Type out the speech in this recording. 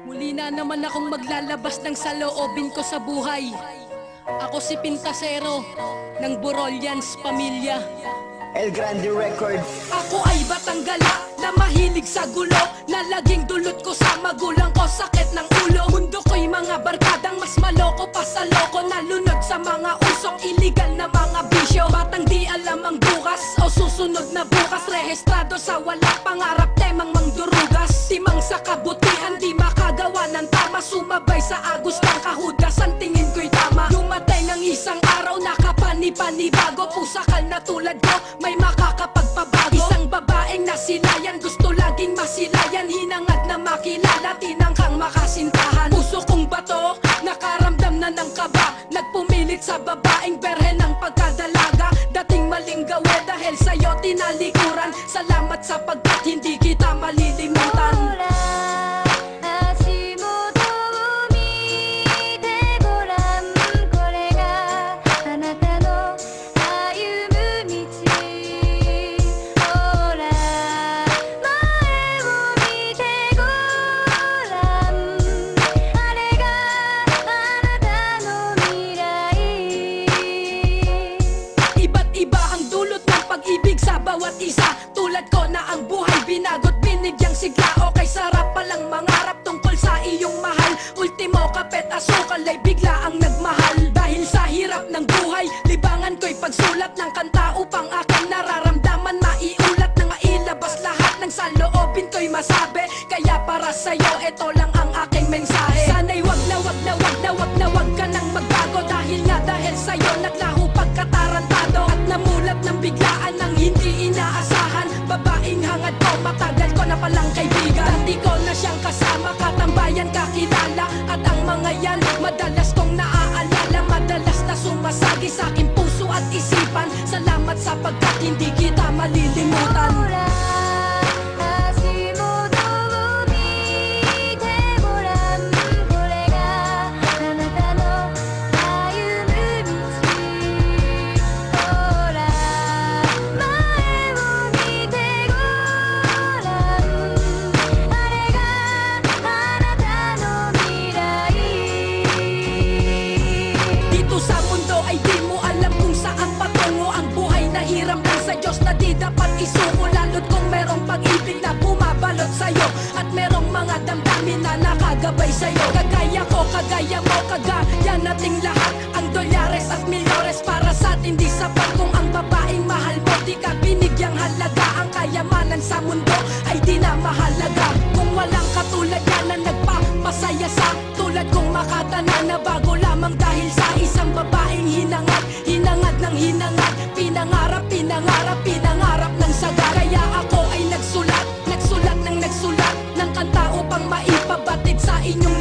Muli na naman akong maglalabas ng saloobin ko sa buhay. Ako si Pintasero ng Borolyans Pamilya. El Grande Record. Ako ay Batanggala na mahilig sa gulo, na laging dulot ko sa magulang ko sakit ng ulo. Mundo ko'y mga barkadang mas maloko pa sa loko, nalunod sa mga usok iligal na mga bisyo. Batang di alam ang bukas o susunod na bukas, rehistrado sa walang pangarap, temang mangdurugas. Timang sa kabutihan, di makagawa ng tama, sumabay sa agos ng kahudas, ang tingin ko'y tama. Lumatay ng isang araw, nakapani-panibago, pusakal na tulad ko, may makakapagpabago. Isang babaeng nasilayan, gusto laging masilayan, hinangad na makilala, tinangkang makasintahan. Puso kong bato, nakaramdam na ng kaba, nagpumilit sa babaeng berhe ng pagkadalaga. Dating maling gawe dahil sa'yo tinalikuran, salamat sapagkat hindi kita malilimutan. Bawat isa, tulad ko na ang buhay binagot, binigyang sigla o kay sarap palang mangarap tungkol sa iyong mahal. Ultimo kapet asukal ay bigla ang nagmahal. Dahil sa hirap ng buhay, libangan ko'y pagsulat ng kanta upang aking nararamdaman maiulat, na mailabas lahat ng saloobin ko'y masabi. Kaya para sa'yo, eto lang ang aking mensahe. Sana'y wag ka nang magbago, dahil sa'yo naglaho pagkatarantado, at namulat ng biglaan ng hindi inaasahan. Babaeng hangad ko, matagal ko na palang kaibigan. Dati ko na siyang kasama, katambayan, kakilala, at ang mga yan madalas kong naaalala. Madalas na sumasagi sa aking puso at isipan. Salamat sapagkat hindi kita malilimutan. Hiram lang sa Diyos na di dapat isuko, lalo't kung merong pag-ibig na bumabalot sa'yo, at merong mga damdamin na nakagabay sa'yo. Kagaya ko, kagaya mo, kagaya nating lahat. Ang dolyares at milyores para sa atin di sapat kung ang babaeng mahal mo di ka binigyang halaga. Ang kayamanan sa mundo ay di na mahalaga kung walang katulad yan na nagpapasaya sa tulad kong makatana na bago lamang dahil sa isang babaeng hinangad, hinangad ng hinangad, pinangarap ng saga. Kaya ako ay nagsulat ng kanta upang maipabatid sa inyong